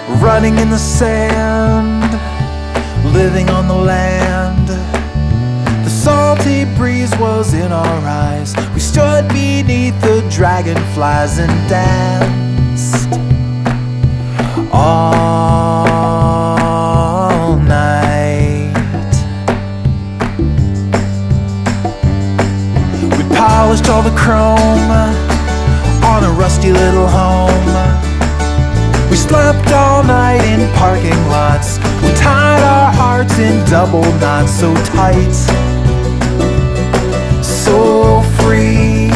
running in the sand, living on the land. The salty breeze was in our eyes. We stood beneath the dragonflies and danced all night. We polished all the chrome on a rusty little home. We slept all night in parking lots. We tied our hearts in double knots, so tight, so free,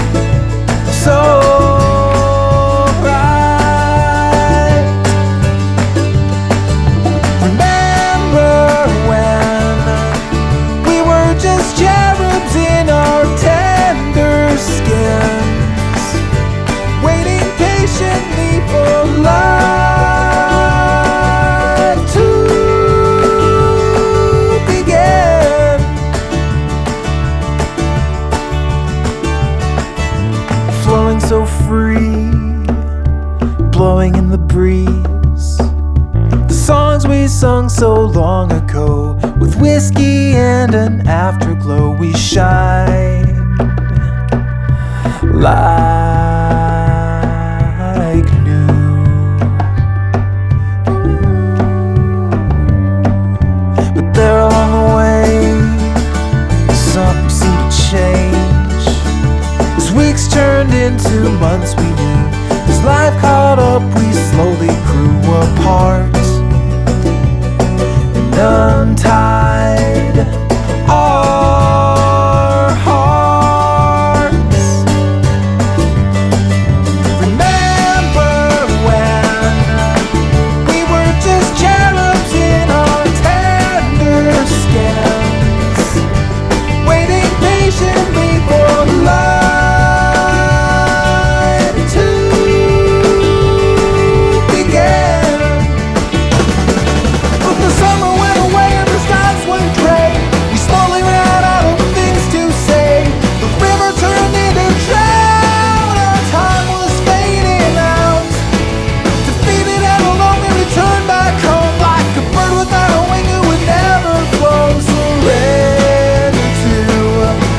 so bright. Remember when we were just cherubs in our tender skins, waiting patiently for love to begin. Flowing so free, blowing in the breeze, the songs we sung so long ago. With whiskey and an afterglow, we shine like new. But there along the way, something seemed to change. As weeks turned into months, we knew. As life caught up, we slowly grew apart and untied our hearts. Remember when we were just cherubs in our tender skins, waiting patiently for life to begin. But the summer went away and the skies went gray. We slowly ran out of things to say. The river turned into drought. Our time was fading out. Defeated and alone, we returned back home like a bird without a wing who would never flow. Surrender to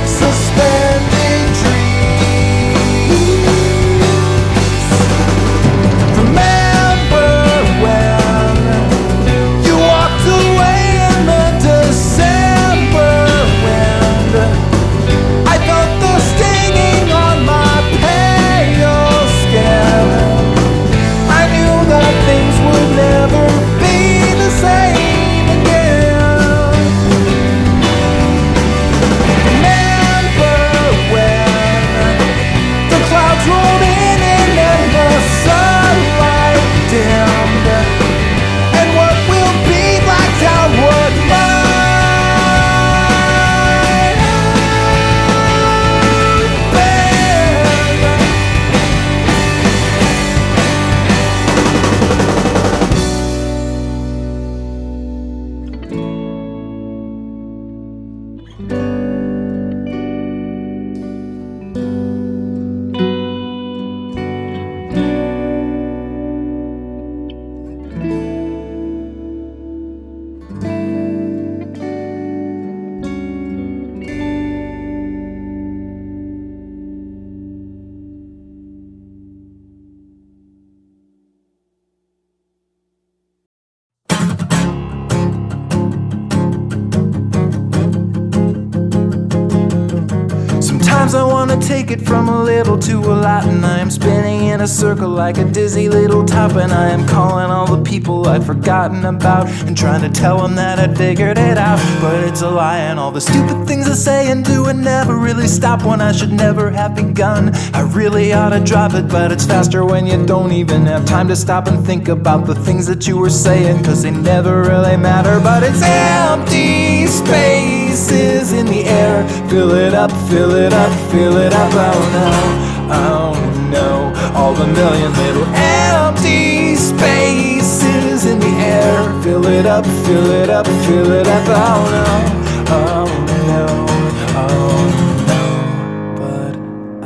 suspended dreams. Remember when you walked away in the December wind? I felt the stinging on my pale skin. I knew that things would never be the same again. Remember when the clouds rolled in and then the sunlight dimmed, and what will be blacked out what might have been. Sometimes I wanna take it from a little to a lot, and I am spinning in a circle like a dizzy little top, and I am calling all the people I'd forgotten about and trying to tell them that I'd figured it out. But it's a lie, and all the stupid things I say and do and never really stop when I should never have begun. I really ought to drop it, but it's faster when you don't even have time to stop and think about the things that you were saying, cause they never really matter. But it's empty spaces in the air. Fill it up, fill it up, fill it up. Oh no, oh no. All the million little empty spaces in the air. Fill it up, fill it up, fill it up. Oh no, oh no, oh no. But I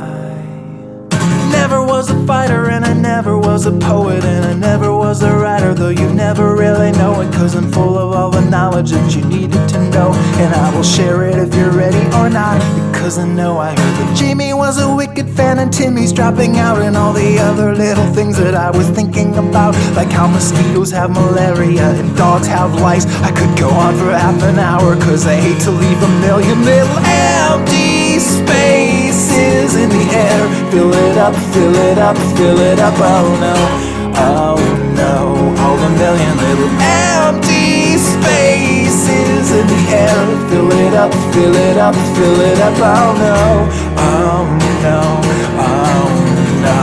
never was a fighter, and I never was a poet, and I never was was the writer, though you never really know it, 'cause I'm full of all the knowledge that you needed to know. And I will share it if you're ready or not, because I know I heard that Jamie was a wicked fan and Timmy's dropping out, and all the other little things that I was thinking about, like how mosquitoes have malaria and dogs have lice. I could go on for half an hour, 'cause I hate to leave a million little empty spaces in the air. Fill it up, fill it up, fill it up, oh no, oh no. All the million little empty spaces in the air. Fill it up, fill it up, fill it up, oh no, oh no, oh no.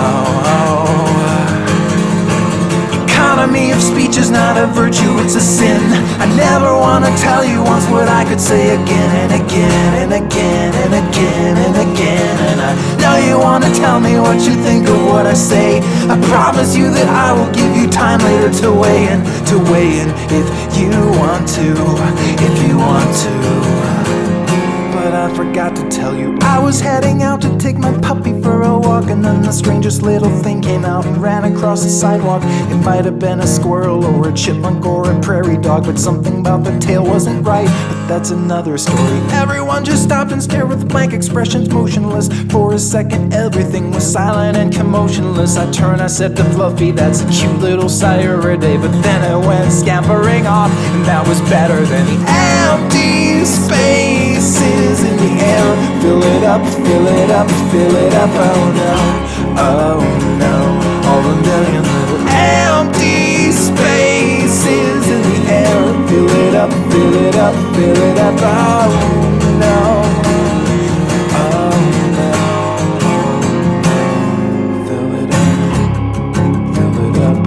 Economy of speech is not a virtue, it's a sin. I never want to tell you once what I could say again and again and again and again and again. And I know you want to tell me what you think of what I say. I promise you that I will give you time later to weigh in if you want to, if you want to. But I forgot to tell you, I was heading out to take my puppy for a walk, and then the strangest little thing came out and ran across the sidewalk. It might have been a squirrel or a chipmunk or a prairie dog, but something about the tail wasn't right, but that's another story. Everyone just stopped and stared with blank expressions, motionless. For a second everything was silent and commotionless. I turned, I said to Fluffy, that's a cute little Saturday, but then it went scampering off, and that was better than the empty spaces in the air. Fill it up, fill it up, fill it up, oh no, oh no. All the million little empty spaces in the air. Fill it up, fill it up, fill it up, oh no, oh no. Fill it up, fill it up,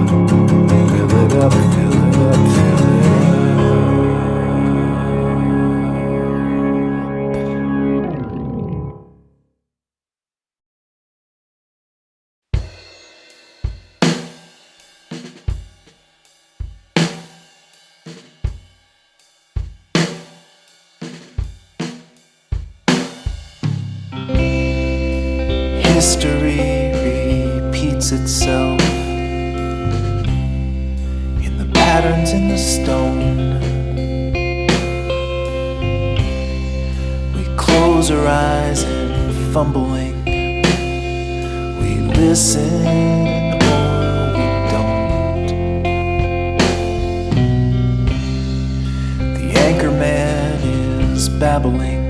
fill it up, fill it up, fill it up. History repeats itself in the patterns in the stone. We close our eyes and fumbling, we listen or we don't. The anchor man is babbling,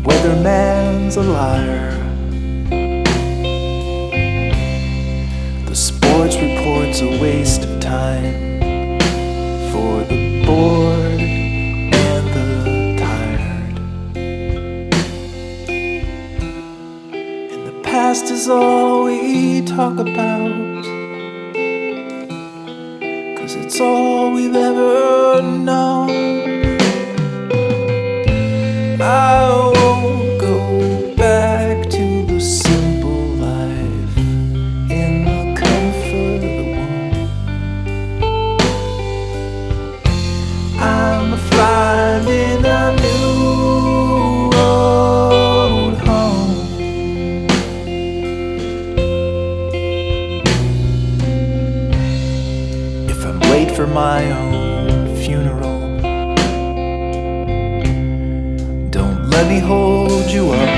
weatherman's a liar. The sports report's a waste of time for the bored and the tired. And the past is all we talk about, 'cause it's all we've ever known. I won't go back to the simple life in the comfort of the womb. I'm finding a new road home. If I'm late for my own funeral, let me hold you up.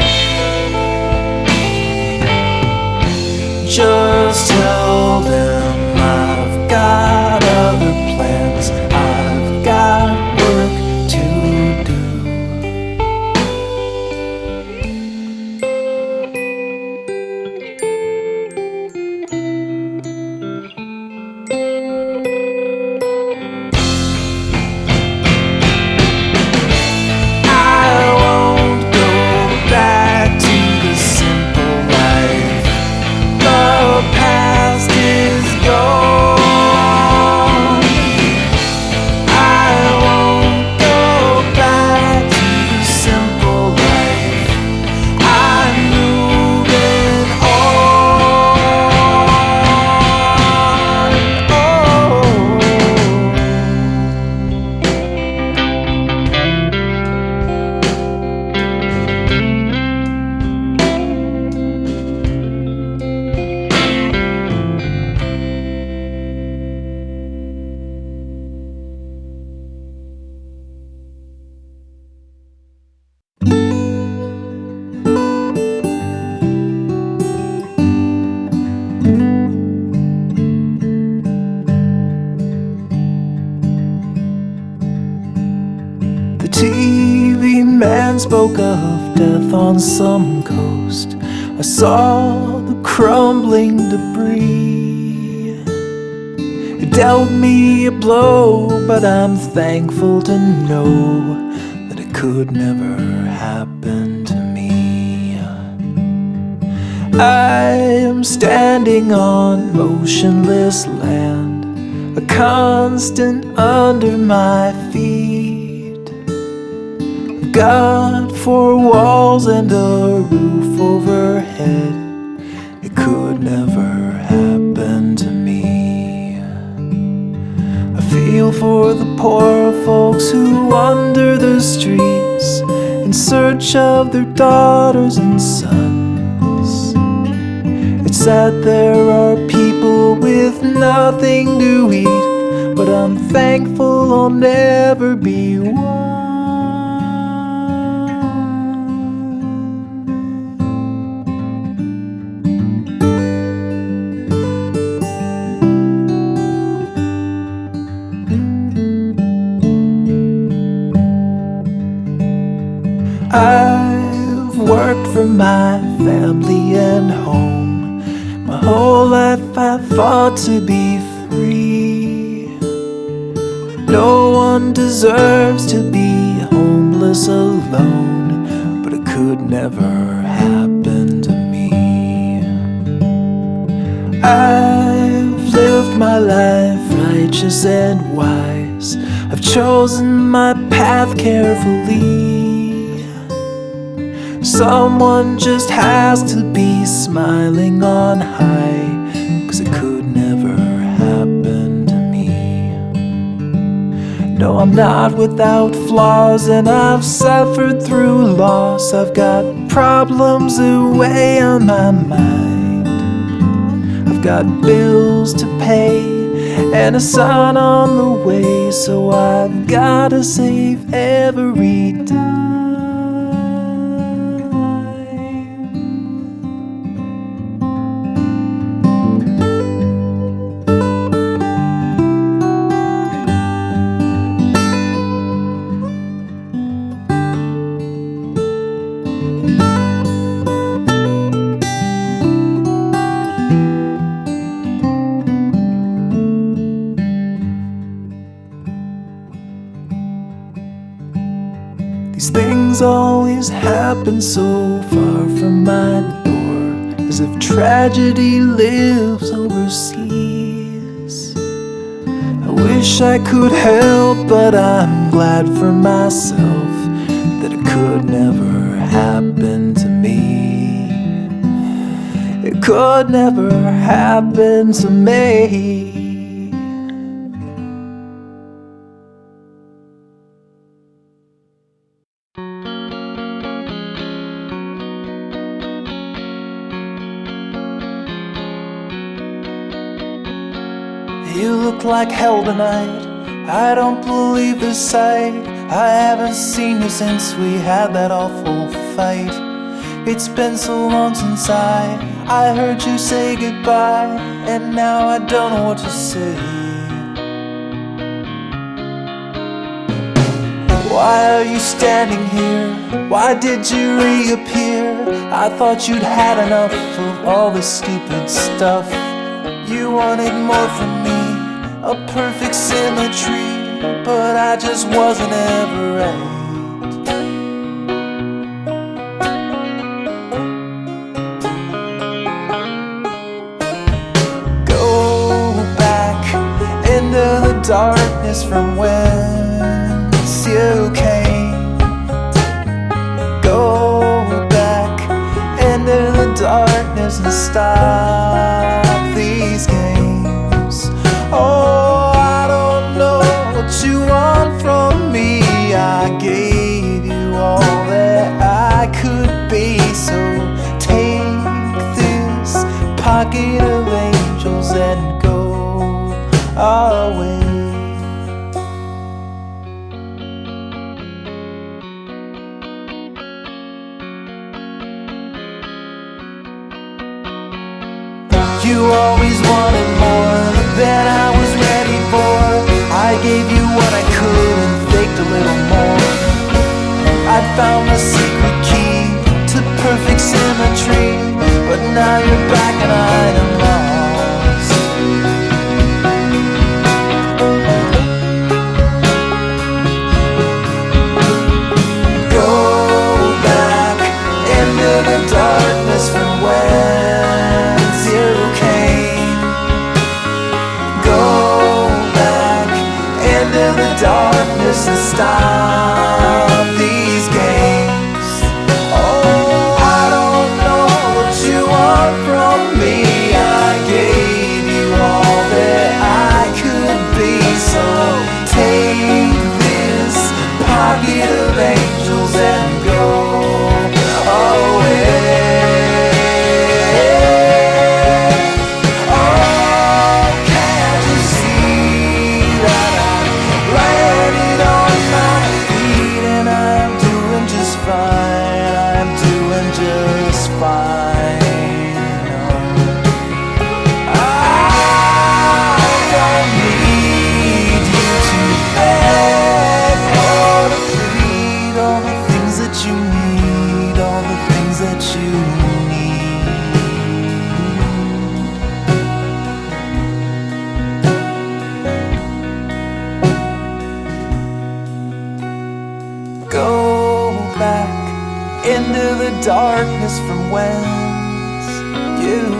Just tell them I've got other plans, I've got work to do. Past is Someone spoke of death on some coast. I saw the crumbling debris. It dealt me a blow, but I'm thankful to know that it could never happen to me. I am standing on motionless land, a constant under my feet. I've got four walls and a roof overhead. It could never happen to me. I feel for the poor folks who wander the streets in search of their daughters and sons. It's sad there are people with nothing to eat, but I'm thankful I'll never be one. I've worked for my family and home. My whole life I fought to be free. No one deserves to be homeless alone, but it could never happen to me. I've lived my life righteous and wise. I've chosen my path carefully. Someone just has to be smiling on high, 'cause it could never happen to me. No, I'm not without flaws, and I've suffered through loss. I've got problems away on my mind. I've got bills to pay and a son on the way, so I've gotta save every dime. These things always happen so far from my door, as if tragedy lives overseas. I wish I could help, but I'm glad for myself that it could never happen to me. It could never happen to me. You look like hell tonight. I don't believe this sight. I haven't seen you since we had that awful fight. It's been so long since I heard you say goodbye, and now I don't know what to say. Why are you standing here? Why did you reappear? I thought you'd had enough of all this stupid stuff. You wanted more from me, a perfect symmetry, but I just wasn't ever right. Go back into the darkness from whence you came. Go back into the darkness and stop these games. Oh, I don't know what you want from me. I gave you all that I could be, so take this pocket of angels and go away. You always wanted more than I was ready for. I gave you what I could and faked a little more. I found myself symmetry, but now you're back and I am lost. Go back into the darkness from whence you came. Go back into the darkness and stop these games. Oh, I don't know what you want from me. I gave you all that I could be, so take this pocket of angels and go away. Oh, can't you see that I'm landing on my feet and I'm doing just fine? I'm doing just fine. I don't need you to beg or to plead. All the things that you need, all the things that you need. Go back into the darkness from whence you